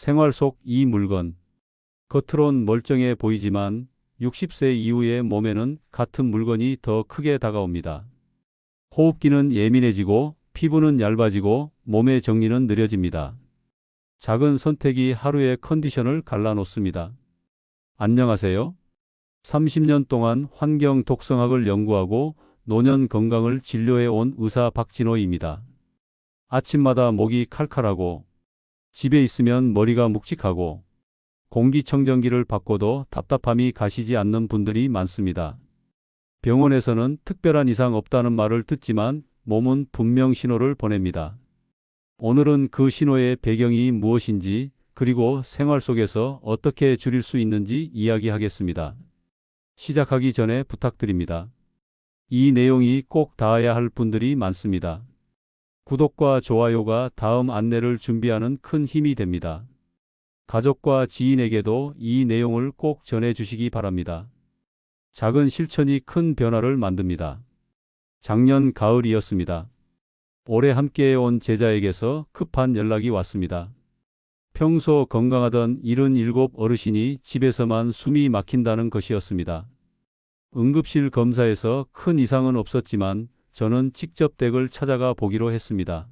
생활 속 이 물건. 겉으론 멀쩡해 보이지만 60세 이후의 몸에는 같은 물건이 더 크게 다가옵니다. 호흡기는 예민해지고 피부는 얇아지고 몸의 정리는 느려집니다. 작은 선택이 하루의 컨디션을 갈라놓습니다. 안녕하세요. 30년 동안 환경 독성학을 연구하고 노년 건강을 진료해 온 의사 박진호입니다. 아침마다 목이 칼칼하고 집에 있으면 머리가 묵직하고 공기청정기를 바꿔도 답답함이 가시지 않는 분들이 많습니다. 병원에서는 특별한 이상 없다는 말을 듣지만 몸은 분명 신호를 보냅니다. 오늘은 그 신호의 배경이 무엇인지 그리고 생활 속에서 어떻게 줄일 수 있는지 이야기하겠습니다. 시작하기 전에 부탁드립니다. 이 내용이 꼭 닿아야 할 분들이 많습니다. 구독과 좋아요가 다음 안내를 준비하는 큰 힘이 됩니다. 가족과 지인에게도 이 내용을 꼭 전해주시기 바랍니다. 작은 실천이 큰 변화를 만듭니다. 작년 가을이었습니다. 오래 함께해온 제자에게서 급한 연락이 왔습니다. 평소 건강하던 77 어르신이 집에서만 숨이 막힌다는 것이었습니다. 응급실 검사에서 큰 이상은 없었지만 저는 직접 댁을 찾아가 보기로 했습니다.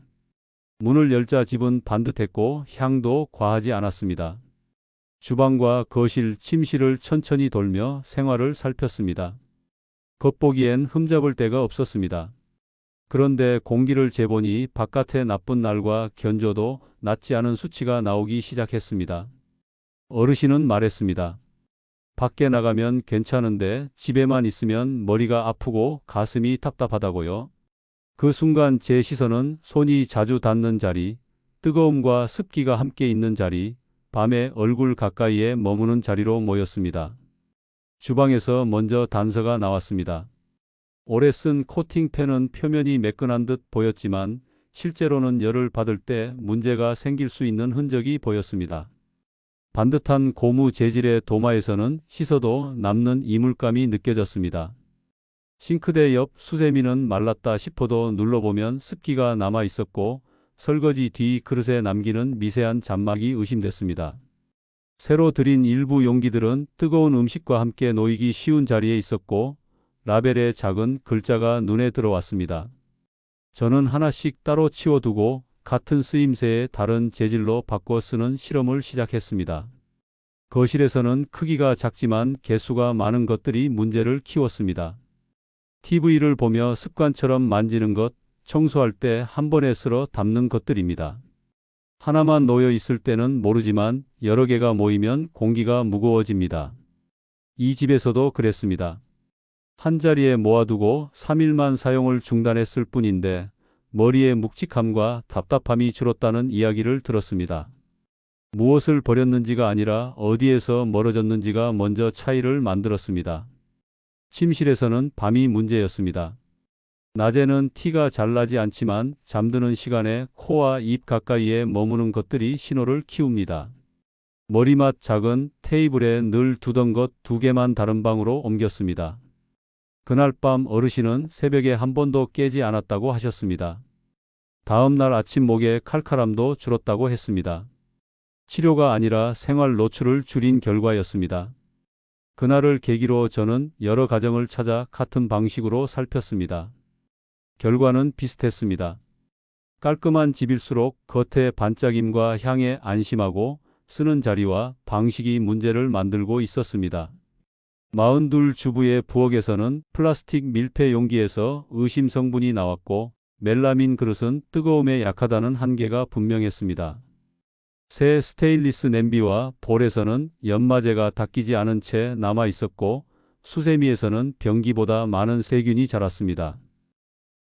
문을 열자 집은 반듯했고 향도 과하지 않았습니다. 주방과 거실, 침실을 천천히 돌며 생활을 살폈습니다. 겉보기엔 흠잡을 데가 없었습니다. 그런데 공기를 재보니 바깥의 나쁜 날과 견조도 낮지 않은 수치가 나오기 시작했습니다. 어르신은 말했습니다. 밖에 나가면 괜찮은데 집에만 있으면 머리가 아프고 가슴이 답답하다고요. 그 순간 제 시선은 손이 자주 닿는 자리, 뜨거움과 습기가 함께 있는 자리, 밤에 얼굴 가까이에 머무는 자리로 모였습니다. 주방에서 먼저 단서가 나왔습니다. 오래 쓴 코팅펜은 표면이 매끈한 듯 보였지만 실제로는 열을 받을 때 문제가 생길 수 있는 흔적이 보였습니다. 반듯한 고무 재질의 도마에서는 씻어도 남는 이물감이 느껴졌습니다. 싱크대 옆 수세미는 말랐다 싶어도 눌러보면 습기가 남아 있었고 설거지 뒤 그릇에 남기는 미세한 잔막이 의심됐습니다. 새로 들인 일부 용기들은 뜨거운 음식과 함께 놓이기 쉬운 자리에 있었고 라벨에 작은 글자가 눈에 들어왔습니다. 저는 하나씩 따로 치워두고 같은 쓰임새의 다른 재질로 바꿔 쓰는 실험을 시작했습니다. 거실에서는 크기가 작지만 개수가 많은 것들이 문제를 키웠습니다. TV를 보며 습관처럼 만지는 것, 청소할 때 한 번에 쓸어 담는 것들입니다. 하나만 놓여 있을 때는 모르지만 여러 개가 모이면 공기가 무거워집니다. 이 집에서도 그랬습니다. 한 자리에 모아두고 3일만 사용을 중단했을 뿐인데 머리의 묵직함과 답답함이 줄었다는 이야기를 들었습니다. 무엇을 버렸는지가 아니라 어디에서 멀어졌는지가 먼저 차이를 만들었습니다. 침실에서는 밤이 문제였습니다. 낮에는 티가 잘 나지 않지만 잠드는 시간에 코와 입 가까이에 머무는 것들이 신호를 키웁니다. 머리맡 작은 테이블에 늘 두던 것 2개만 다른 방으로 옮겼습니다. 그날 밤 어르신은 새벽에 한 번도 깨지 않았다고 하셨습니다. 다음 날 아침 목의 칼칼함도 줄었다고 했습니다. 치료가 아니라 생활 노출을 줄인 결과였습니다. 그날을 계기로 저는 여러 가정을 찾아 같은 방식으로 살폈습니다. 결과는 비슷했습니다. 깔끔한 집일수록 겉의 반짝임과 향에 안심하고 쓰는 자리와 방식이 문제를 만들고 있었습니다. 42 주부의 부엌에서는 플라스틱 밀폐 용기에서 의심 성분이 나왔고 멜라민 그릇은 뜨거움에 약하다는 한계가 분명했습니다. 새 스테인리스 냄비와 볼에서는 연마제가 닦이지 않은 채 남아 있었고 수세미에서는 변기보다 많은 세균이 자랐습니다.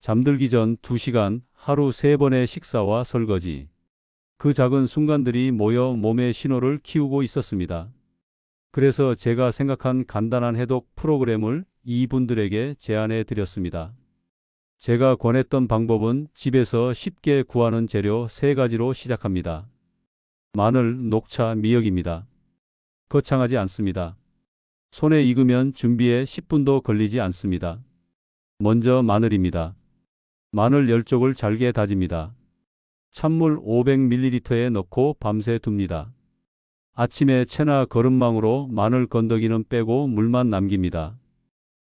잠들기 전 2시간, 하루 3번의 식사와 설거지. 그 작은 순간들이 모여 몸의 신호를 키우고 있었습니다. 그래서 제가 생각한 간단한 해독 프로그램을 이분들에게 제안해 드렸습니다. 제가 권했던 방법은 집에서 쉽게 구하는 재료 3가지로 시작합니다. 마늘, 녹차, 미역입니다. 거창하지 않습니다. 손에 익으면 준비에 10분도 걸리지 않습니다. 먼저 마늘입니다. 마늘 10쪽을 잘게 다집니다. 찬물 500ml에 넣고 밤새 둡니다. 아침에 채나 거름망으로 마늘 건더기는 빼고 물만 남깁니다.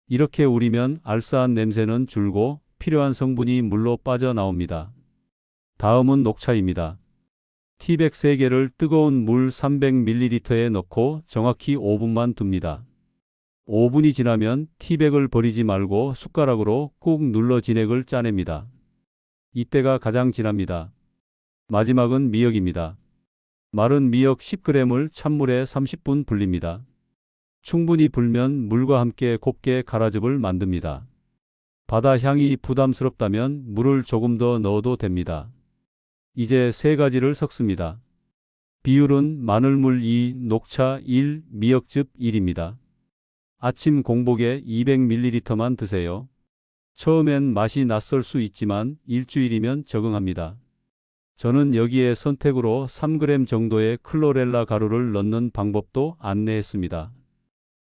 이렇게 우리면 알싸한 냄새는 줄고 필요한 성분이 물로 빠져나옵니다. 다음은 녹차입니다. 티백 3개를 뜨거운 물 300ml에 넣고 정확히 5분만 둡니다. 5분이 지나면 티백을 버리지 말고 숟가락으로 꾹 눌러 진액을 짜냅니다. 이때가 가장 진합니다. 마지막은 미역입니다. 마른 미역 10g을 찬물에 30분 불립니다. 충분히 불면 물과 함께 곱게 갈아즙을 만듭니다. 바다 향이 부담스럽다면 물을 조금 더 넣어도 됩니다. 이제 3가지를 섞습니다. 비율은 마늘물 2, 녹차 1, 미역즙 1입니다. 아침 공복에 200ml만 드세요. 처음엔 맛이 낯설 수 있지만 일주일이면 적응합니다. 저는 여기에 선택으로 3g 정도의 클로렐라 가루를 넣는 방법도 안내했습니다.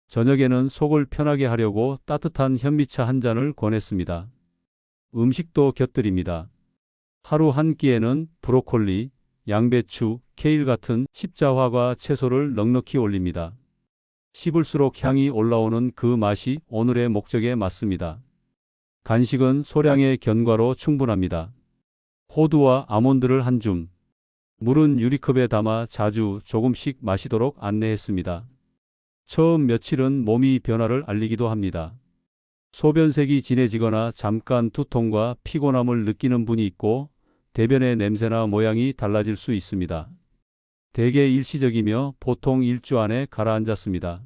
저녁에는 속을 편하게 하려고 따뜻한 현미차 한 잔을 권했습니다. 음식도 곁들입니다. 하루 한 끼에는 브로콜리, 양배추, 케일 같은 십자화과 채소를 넉넉히 올립니다. 씹을수록 향이 올라오는 그 맛이 오늘의 목적에 맞습니다. 간식은 소량의 견과로 충분합니다. 호두와 아몬드를 한 줌, 물은 유리컵에 담아 자주 조금씩 마시도록 안내했습니다. 처음 며칠은 몸이 변화를 알리기도 합니다. 소변색이 진해지거나 잠깐 두통과 피곤함을 느끼는 분이 있고 대변의 냄새나 모양이 달라질 수 있습니다. 대개 일시적이며 보통 일주 안에 가라앉았습니다.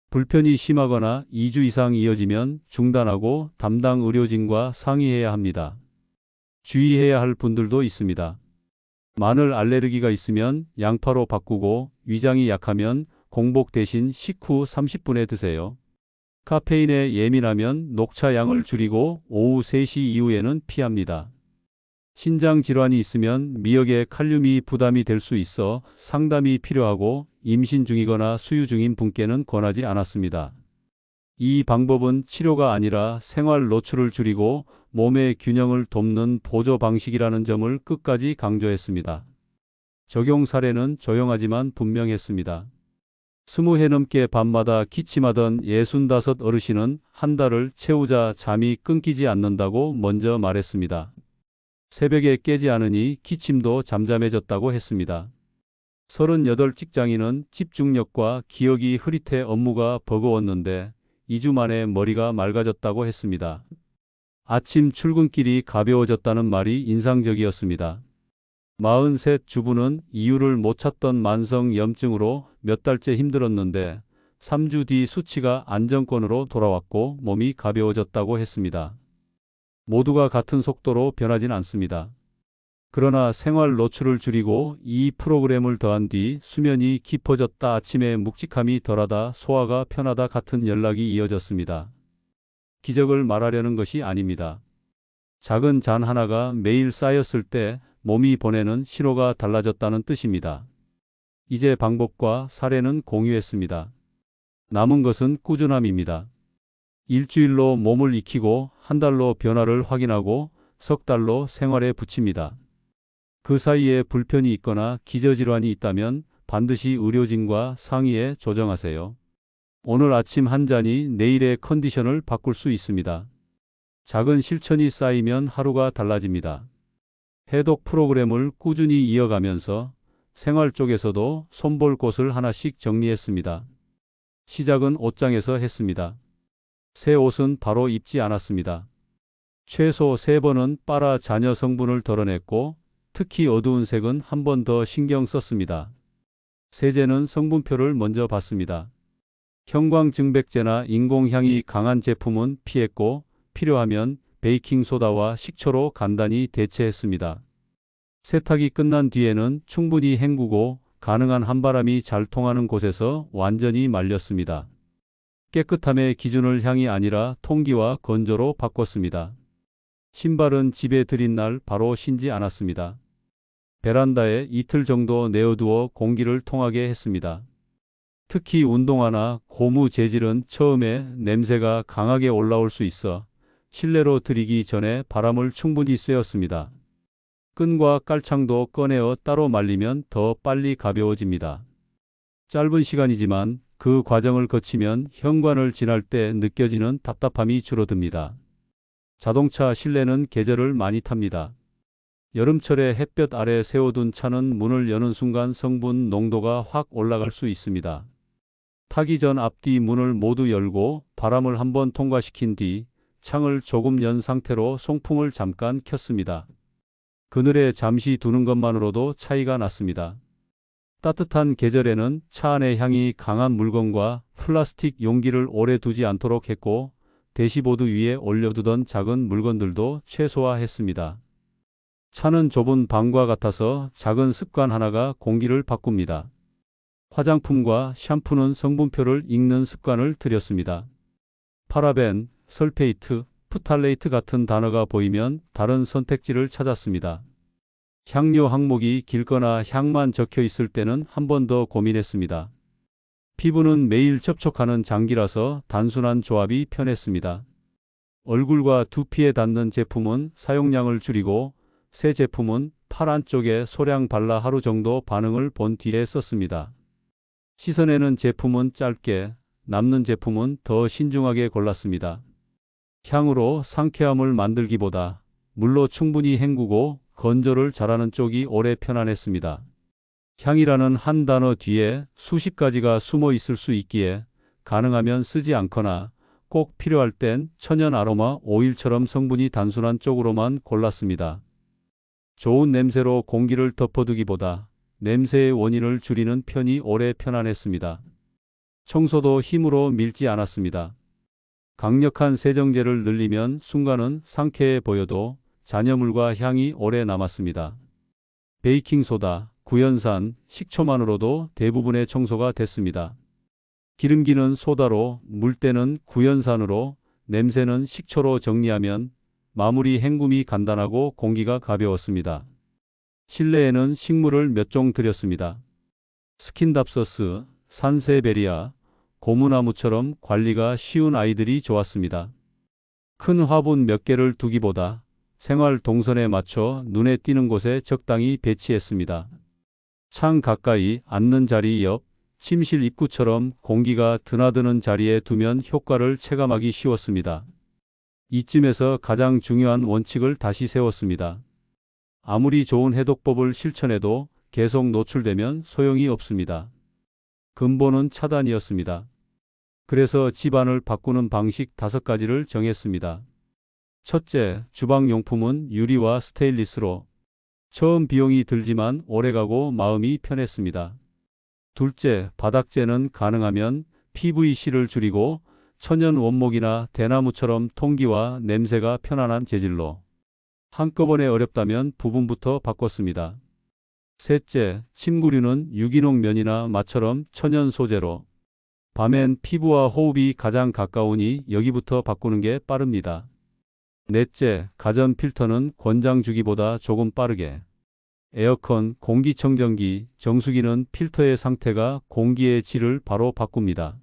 불편이 심하거나 2주 이상 이어지면 중단하고 담당 의료진과 상의해야 합니다. 주의해야 할 분들도 있습니다. 마늘 알레르기가 있으면 양파로 바꾸고 위장이 약하면 공복 대신 식후 30분에 드세요. 카페인에 예민하면 녹차 양을 줄이고 오후 3시 이후에는 피합니다. 신장 질환이 있으면 미역에 칼륨이 부담이 될 수 있어 상담이 필요하고 임신 중이거나 수유 중인 분께는 권하지 않았습니다. 이 방법은 치료가 아니라 생활 노출을 줄이고 몸의 균형을 돕는 보조 방식이라는 점을 끝까지 강조했습니다. 적용 사례는 조용하지만 분명했습니다. 20해 넘게 밤마다 기침하던 65 어르신은 한 달을 채우자 잠이 끊기지 않는다고 먼저 말했습니다. 새벽에 깨지 않으니 기침도 잠잠해졌다고 했습니다. 38 직장인은 집중력과 기억이 흐릿해 업무가 버거웠는데 2주 만에 머리가 맑아졌다고 했습니다. 아침 출근길이 가벼워졌다는 말이 인상적이었습니다. 43 주부는 이유를 못 찾던 만성 염증으로 몇 달째 힘들었는데 3주 뒤 수치가 안정권으로 돌아왔고 몸이 가벼워졌다고 했습니다. 모두가 같은 속도로 변하진 않습니다. 그러나 생활 노출을 줄이고 이 프로그램을 더한 뒤 수면이 깊어졌다, 아침에 묵직함이 덜하다, 소화가 편하다 같은 연락이 이어졌습니다. 기적을 말하려는 것이 아닙니다. 작은 잔 하나가 매일 쌓였을 때 몸이 보내는 신호가 달라졌다는 뜻입니다. 이제 방법과 사례는 공유했습니다. 남은 것은 꾸준함입니다. 일주일로 몸을 익히고 한 달로 변화를 확인하고 석 달로 생활에 붙입니다. 그 사이에 불편이 있거나 기저질환이 있다면 반드시 의료진과 상의해 조정하세요. 오늘 아침 한 잔이 내일의 컨디션을 바꿀 수 있습니다. 작은 실천이 쌓이면 하루가 달라집니다. 해독 프로그램을 꾸준히 이어가면서 생활 쪽에서도 손볼 곳을 하나씩 정리했습니다. 시작은 옷장에서 했습니다. 새 옷은 바로 입지 않았습니다. 최소 3번은 빨아 잔여 성분을 덜어냈고 특히 어두운 색은 한 번 더 신경 썼습니다. 세제는 성분표를 먼저 봤습니다. 형광증백제나 인공향이 강한 제품은 피했고 필요하면 베이킹소다와 식초로 간단히 대체했습니다. 세탁이 끝난 뒤에는 충분히 헹구고 가능한 한바람이 잘 통하는 곳에서 완전히 말렸습니다. 깨끗함의 기준을 향이 아니라 통기와 건조로 바꿨습니다. 신발은 집에 들인 날 바로 신지 않았습니다. 베란다에 이틀 정도 내어두어 공기를 통하게 했습니다. 특히 운동화나 고무 재질은 처음에 냄새가 강하게 올라올 수 있어 실내로 들이기 전에 바람을 충분히 쐬었습니다. 끈과 깔창도 꺼내어 따로 말리면 더 빨리 가벼워집니다. 짧은 시간이지만 그 과정을 거치면 현관을 지날 때 느껴지는 답답함이 줄어듭니다. 자동차 실내는 계절을 많이 탑니다. 여름철에 햇볕 아래 세워둔 차는 문을 여는 순간 성분 농도가 확 올라갈 수 있습니다. 타기 전 앞뒤 문을 모두 열고 바람을 한번 통과시킨 뒤 창을 조금 연 상태로 송풍을 잠깐 켰습니다. 그늘에 잠시 두는 것만으로도 차이가 났습니다. 따뜻한 계절에는 차 안의 향이 강한 물건과 플라스틱 용기를 오래 두지 않도록 했고 대시보드 위에 올려두던 작은 물건들도 최소화했습니다. 차는 좁은 방과 같아서 작은 습관 하나가 공기를 바꿉니다. 화장품과 샴푸는 성분표를 읽는 습관을 들였습니다. 파라벤, 설페이트, 프탈레이트 같은 단어가 보이면 다른 선택지를 찾았습니다. 향료 항목이 길거나 향만 적혀 있을 때는 한 번 더 고민했습니다. 피부는 매일 접촉하는 장기라서 단순한 조합이 편했습니다. 얼굴과 두피에 닿는 제품은 사용량을 줄이고 새 제품은 팔 안쪽에 소량 발라 하루 정도 반응을 본 뒤에 썼습니다. 씻어내는 제품은 짧게, 남는 제품은 더 신중하게 골랐습니다. 향으로 상쾌함을 만들기보다 물로 충분히 헹구고 건조를 잘하는 쪽이 오래 편안했습니다. 향이라는 한 단어 뒤에 수십 가지가 숨어 있을 수 있기에 가능하면 쓰지 않거나 꼭 필요할 땐 천연 아로마 오일처럼 성분이 단순한 쪽으로만 골랐습니다. 좋은 냄새로 공기를 덮어두기보다 냄새의 원인을 줄이는 편이 오래 편안했습니다. 청소도 힘으로 밀지 않았습니다. 강력한 세정제를 늘리면 순간은 상쾌해 보여도 잔여물과 향이 오래 남았습니다. 베이킹소다, 구연산, 식초만으로도 대부분의 청소가 됐습니다. 기름기는 소다로, 물때는 구연산으로, 냄새는 식초로 정리하면 마무리 헹굼이 간단하고 공기가 가벼웠습니다. 실내에는 식물을 몇 종 들였습니다. 스킨답서스, 산세베리아, 고무나무처럼 관리가 쉬운 아이들이 좋았습니다. 큰 화분 몇 개를 두기보다 생활 동선에 맞춰 눈에 띄는 곳에 적당히 배치했습니다. 창 가까이 앉는 자리 옆, 침실 입구처럼 공기가 드나드는 자리에 두면 효과를 체감하기 쉬웠습니다. 이쯤에서 가장 중요한 원칙을 다시 세웠습니다. 아무리 좋은 해독법을 실천해도 계속 노출되면 소용이 없습니다. 근본은 차단이었습니다. 그래서 집안을 바꾸는 방식 5가지를 정했습니다. 첫째, 주방용품은 유리와 스테인리스로. 처음 비용이 들지만 오래가고 마음이 편했습니다. 둘째, 바닥재는 가능하면 PVC를 줄이고 천연 원목이나 대나무처럼 통기와 냄새가 편안한 재질로. 한꺼번에 어렵다면 부분부터 바꿨습니다. 셋째, 침구류는 유기농 면이나 마처럼 천연 소재로. 밤엔 피부와 호흡이 가장 가까우니 여기부터 바꾸는 게 빠릅니다. 넷째, 가전 필터는 권장 주기보다 조금 빠르게. 에어컨, 공기청정기, 정수기는 필터의 상태가 공기의 질을 바로 바꿉니다.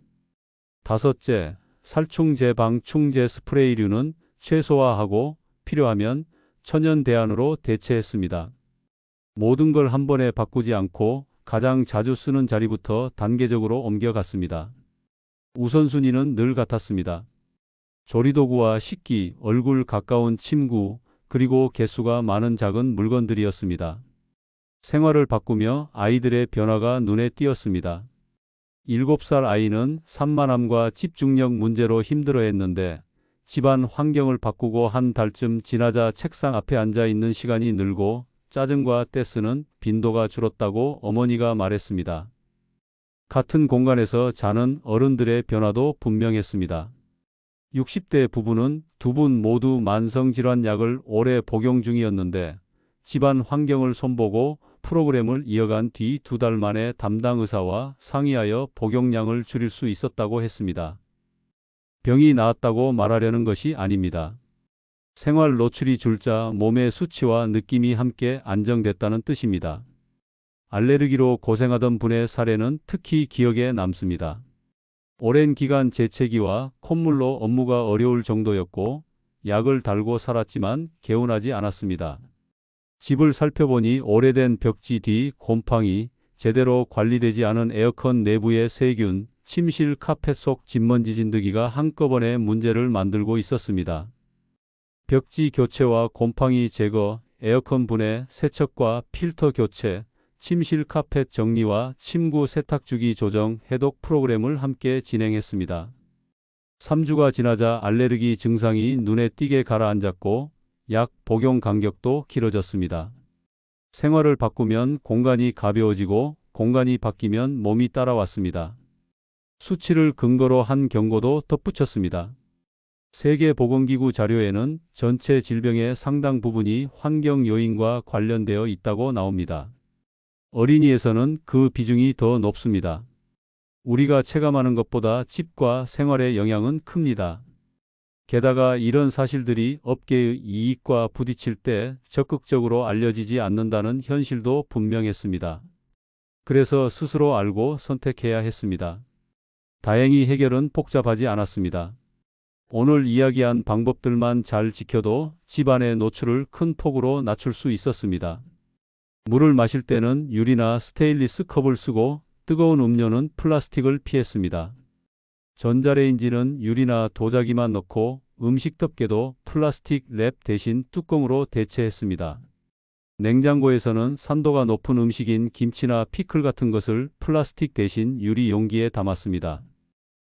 다섯째, 살충 제방 충제 스프레이류는 최소화하고 필요하면 천연 대안으로 대체했습니다. 모든 걸 한 번에 바꾸지 않고 가장 자주 쓰는 자리부터 단계적으로 옮겨갔습니다. 우선순위는 늘 같았습니다. 조리도구와 식기, 얼굴 가까운 침구, 그리고 개수가 많은 작은 물건들이었습니다. 생활을 바꾸며 아이들의 변화가 눈에 띄었습니다. 7살 아이는 산만함과 집중력 문제로 힘들어했는데 집안 환경을 바꾸고 한 달쯤 지나자 책상 앞에 앉아 있는 시간이 늘고 짜증과 떼쓰는 빈도가 줄었다고 어머니가 말했습니다. 같은 공간에서 자는 어른들의 변화도 분명했습니다. 60대 부부는 두 분 모두 만성질환 약을 오래 복용 중이었는데 집안 환경을 손보고 프로그램을 이어간 뒤 2달 만에 담당 의사와 상의하여 복용량을 줄일 수 있었다고 했습니다. 병이 나았다고 말하려는 것이 아닙니다. 생활 노출이 줄자 몸의 수치와 느낌이 함께 안정됐다는 뜻입니다. 알레르기로 고생하던 분의 사례는 특히 기억에 남습니다. 오랜 기간 재채기와 콧물로 업무가 어려울 정도였고 약을 달고 살았지만 개운하지 않았습니다. 집을 살펴보니 오래된 벽지 뒤 곰팡이, 제대로 관리되지 않은 에어컨 내부의 세균, 침실 카펫 속 진먼지 진드기가 한꺼번에 문제를 만들고 있었습니다. 벽지 교체와 곰팡이 제거, 에어컨 분해, 세척과 필터 교체, 침실 카펫 정리와 침구 세탁 주기 조정, 해독 프로그램을 함께 진행했습니다. 3주가 지나자 알레르기 증상이 눈에 띄게 가라앉았고 약 복용 간격도 길어졌습니다. 생활을 바꾸면 공간이 가벼워지고 공간이 바뀌면 몸이 따라왔습니다. 수치를 근거로 한 경고도 덧붙였습니다. 세계보건기구 자료에는 전체 질병의 상당 부분이 환경 요인과 관련되어 있다고 나옵니다. 어린이에서는 그 비중이 더 높습니다. 우리가 체감하는 것보다 집과 생활의 영향은 큽니다. 게다가 이런 사실들이 업계의 이익과 부딪힐 때 적극적으로 알려지지 않는다는 현실도 분명했습니다. 그래서 스스로 알고 선택해야 했습니다. 다행히 해결은 복잡하지 않았습니다. 오늘 이야기한 방법들만 잘 지켜도 집안의 노출을 큰 폭으로 낮출 수 있었습니다. 물을 마실 때는 유리나 스테인리스 컵을 쓰고 뜨거운 음료는 플라스틱을 피했습니다. 전자레인지는 유리나 도자기만 넣고 음식 덮개도 플라스틱 랩 대신 뚜껑으로 대체했습니다. 냉장고에서는 산도가 높은 음식인 김치나 피클 같은 것을 플라스틱 대신 유리 용기에 담았습니다.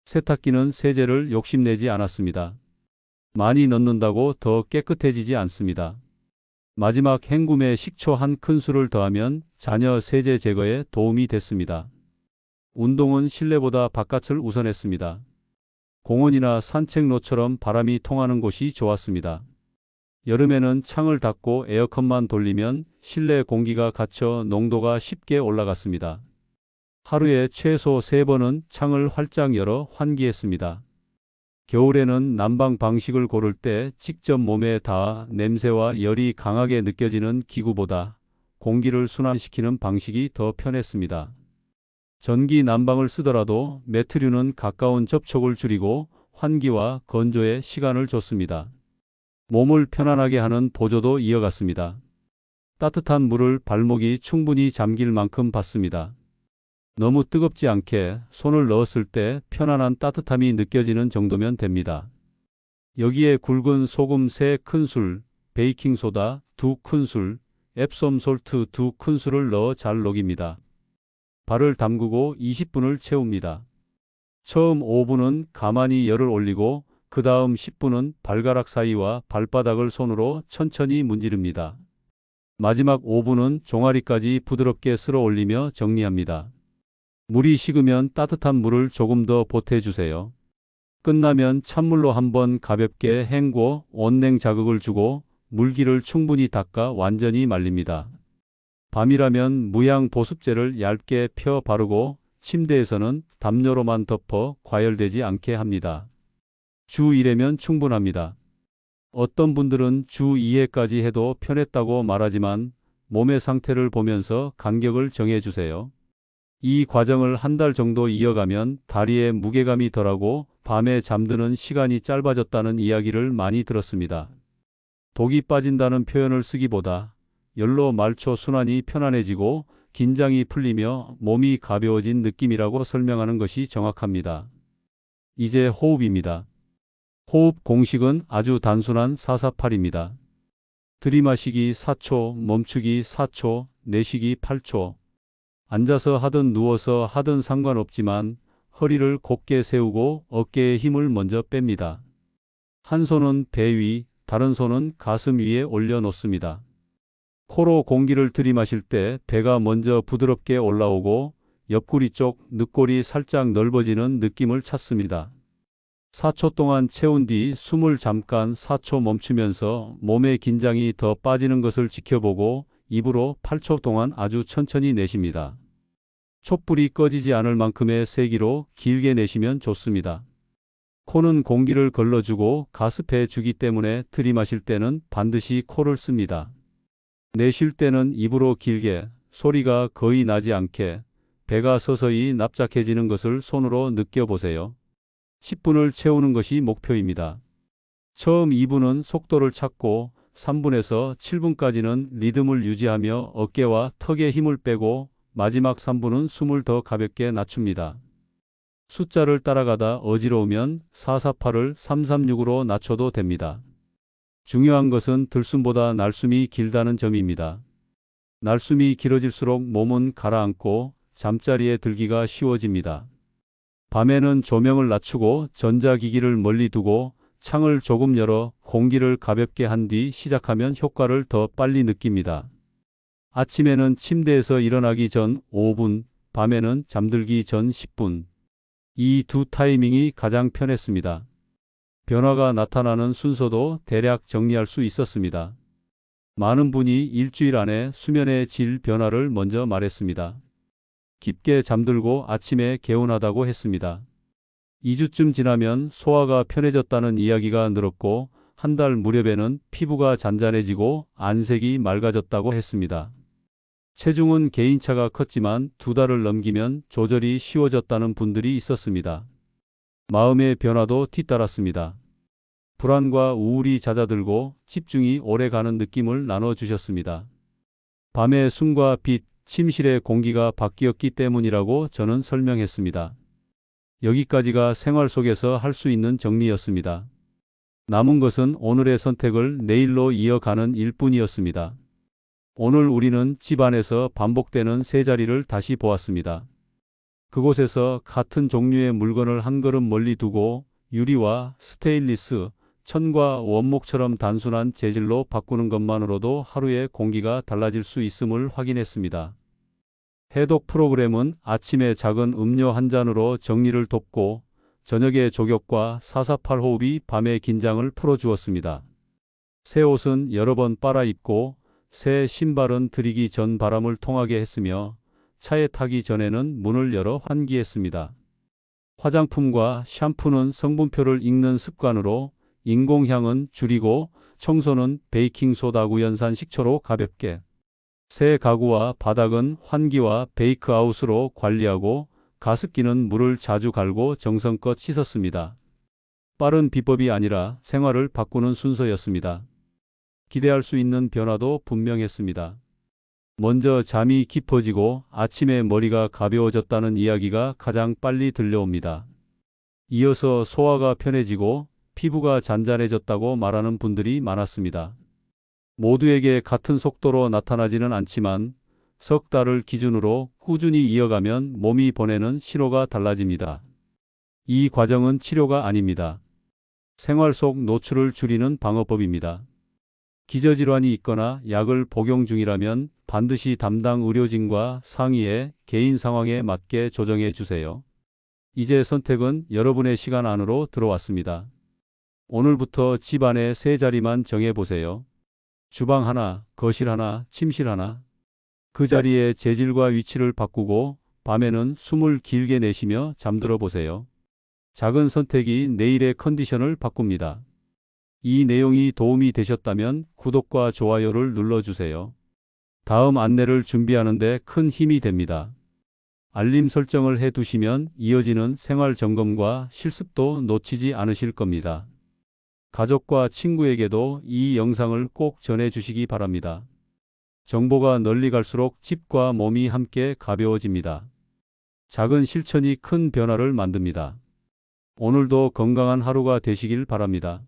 세탁기는 세제를 욕심내지 않았습니다. 많이 넣는다고 더 깨끗해지지 않습니다. 마지막 헹굼에 식초 한 큰술을 더하면 잔여 세제 제거에 도움이 됐습니다. 운동은 실내보다 바깥을 우선했습니다. 공원이나 산책로처럼 바람이 통하는 곳이 좋았습니다. 여름에는 창을 닫고 에어컨만 돌리면 실내 공기가 갇혀 농도가 쉽게 올라갔습니다. 하루에 최소 3번은 창을 활짝 열어 환기했습니다. 겨울에는 난방 방식을 고를 때 직접 몸에 닿아 냄새와 열이 강하게 느껴지는 기구보다 공기를 순환시키는 방식이 더 편했습니다. 전기 난방을 쓰더라도 매트류는 가까운 접촉을 줄이고 환기와 건조에 시간을 줬습니다. 몸을 편안하게 하는 보조도 이어갔습니다. 따뜻한 물을 발목이 충분히 잠길 만큼 받습니다. 너무 뜨겁지 않게 손을 넣었을 때 편안한 따뜻함이 느껴지는 정도면 됩니다. 여기에 굵은 소금 3큰술, 베이킹소다 2큰술, 앱솜 솔트 2큰술을 넣어 잘 녹입니다. 발을 담그고 20분을 채웁니다. 처음 5분은 가만히 열을 올리고 그 다음 10분은 발가락 사이와 발바닥을 손으로 천천히 문지릅니다. 마지막 5분은 종아리까지 부드럽게 쓸어 올리며 정리합니다. 물이 식으면 따뜻한 물을 조금 더 보태주세요. 끝나면 찬물로 한번 가볍게 헹궈 온냉 자극을 주고 물기를 충분히 닦아 완전히 말립니다. 밤이라면 무향 보습제를 얇게 펴 바르고 침대에서는 담요로만 덮어 과열되지 않게 합니다. 주 1회면 충분합니다. 어떤 분들은 주 2회까지 해도 편했다고 말하지만 몸의 상태를 보면서 간격을 정해주세요. 이 과정을 한 달 정도 이어가면 다리에 무게감이 덜하고 밤에 잠드는 시간이 짧아졌다는 이야기를 많이 들었습니다. 독이 빠진다는 표현을 쓰기보다 열로 말초 순환이 편안해지고 긴장이 풀리며 몸이 가벼워진 느낌이라고 설명하는 것이 정확합니다. 이제 호흡입니다. 호흡 공식은 아주 단순한 448입니다. 들이마시기 4초, 멈추기 4초, 내쉬기 8초. 앉아서 하든 누워서 하든 상관없지만 허리를 곧게 세우고 어깨에 힘을 먼저 뺍니다. 한 손은 배 위, 다른 손은 가슴 위에 올려놓습니다. 코로 공기를 들이마실 때 배가 먼저 부드럽게 올라오고 옆구리 쪽 늑골이 살짝 넓어지는 느낌을 찾습니다. 4초 동안 채운 뒤 숨을 잠깐 4초 멈추면서 몸의 긴장이 더 빠지는 것을 지켜보고 입으로 8초 동안 아주 천천히 내쉽니다. 촛불이 꺼지지 않을 만큼의 세기로 길게 내쉬면 좋습니다. 코는 공기를 걸러주고 가습해 주기 때문에 들이마실 때는 반드시 코를 씁니다. 내쉴 때는 입으로 길게, 소리가 거의 나지 않게 배가 서서히 납작해지는 것을 손으로 느껴보세요. 10분을 채우는 것이 목표입니다. 처음 2분은 속도를 찾고 3분에서 7분까지는 리듬을 유지하며 어깨와 턱에 힘을 빼고 마지막 3분은 숨을 더 가볍게 낮춥니다. 숫자를 따라가다 어지러우면 448을 336으로 낮춰도 됩니다. 중요한 것은 들숨보다 날숨이 길다는 점입니다. 날숨이 길어질수록 몸은 가라앉고 잠자리에 들기가 쉬워집니다. 밤에는 조명을 낮추고 전자기기를 멀리 두고 창을 조금 열어 공기를 가볍게 한 뒤 시작하면 효과를 더 빨리 느낍니다. 아침에는 침대에서 일어나기 전 5분, 밤에는 잠들기 전 10분. 이 두 타이밍이 가장 편했습니다. 변화가 나타나는 순서도 대략 정리할 수 있었습니다. 많은 분이 일주일 안에 수면의 질 변화를 먼저 말했습니다. 깊게 잠들고 아침에 개운하다고 했습니다. 2주쯤 지나면 소화가 편해졌다는 이야기가 늘었고 한 달 무렵에는 피부가 잔잔해지고 안색이 맑아졌다고 했습니다. 체중은 개인차가 컸지만 2달을 넘기면 조절이 쉬워졌다는 분들이 있었습니다. 마음의 변화도 뒤따랐습니다. 불안과 우울이 잦아들고 집중이 오래가는 느낌을 나눠주셨습니다. 밤의 숨과 빛, 침실의 공기가 바뀌었기 때문이라고 저는 설명했습니다. 여기까지가 생활 속에서 할 수 있는 정리였습니다. 남은 것은 오늘의 선택을 내일로 이어가는 일뿐이었습니다. 오늘 우리는 집안에서 반복되는 세 자리를 다시 보았습니다. 그곳에서 같은 종류의 물건을 한 걸음 멀리 두고 유리와 스테인리스, 천과 원목처럼 단순한 재질로 바꾸는 것만으로도 하루의 공기가 달라질 수 있음을 확인했습니다. 해독 프로그램은 아침에 작은 음료 한 잔으로 정리를 돕고 저녁에 족욕과 448 호흡이 밤의 긴장을 풀어주었습니다. 새 옷은 여러 번 빨아 입고 새 신발은 들이기 전 바람을 통하게 했으며 차에 타기 전에는 문을 열어 환기했습니다. 화장품과 샴푸는 성분표를 읽는 습관으로 인공향은 줄이고 청소는 베이킹소다 구연산 식초로 가볍게 새 가구와 바닥은 환기와 베이크아웃으로 관리하고 가습기는 물을 자주 갈고 정성껏 씻었습니다. 빠른 비법이 아니라 생활을 바꾸는 순서였습니다. 기대할 수 있는 변화도 분명했습니다. 먼저 잠이 깊어지고 아침에 머리가 가벼워졌다는 이야기가 가장 빨리 들려옵니다. 이어서 소화가 편해지고 피부가 잔잔해졌다고 말하는 분들이 많았습니다. 모두에게 같은 속도로 나타나지는 않지만 석 달을 기준으로 꾸준히 이어가면 몸이 보내는 신호가 달라집니다. 이 과정은 치료가 아닙니다. 생활 속 노출을 줄이는 방어법입니다. 기저질환이 있거나 약을 복용 중이라면 반드시 담당 의료진과 상의해 개인 상황에 맞게 조정해 주세요. 이제 선택은 여러분의 시간 안으로 들어왔습니다. 오늘부터 집안의 세 자리만 정해보세요. 주방 하나, 거실 하나, 침실 하나. 그 자리의 재질과 위치를 바꾸고 밤에는 숨을 길게 내쉬며 잠들어 보세요. 작은 선택이 내일의 컨디션을 바꿉니다. 이 내용이 도움이 되셨다면 구독과 좋아요를 눌러주세요. 다음 안내를 준비하는데 큰 힘이 됩니다. 알림 설정을 해두시면 이어지는 생활 점검과 실습도 놓치지 않으실 겁니다. 가족과 친구에게도 이 영상을 꼭 전해주시기 바랍니다. 정보가 널리 갈수록 집과 몸이 함께 가벼워집니다. 작은 실천이 큰 변화를 만듭니다. 오늘도 건강한 하루가 되시길 바랍니다.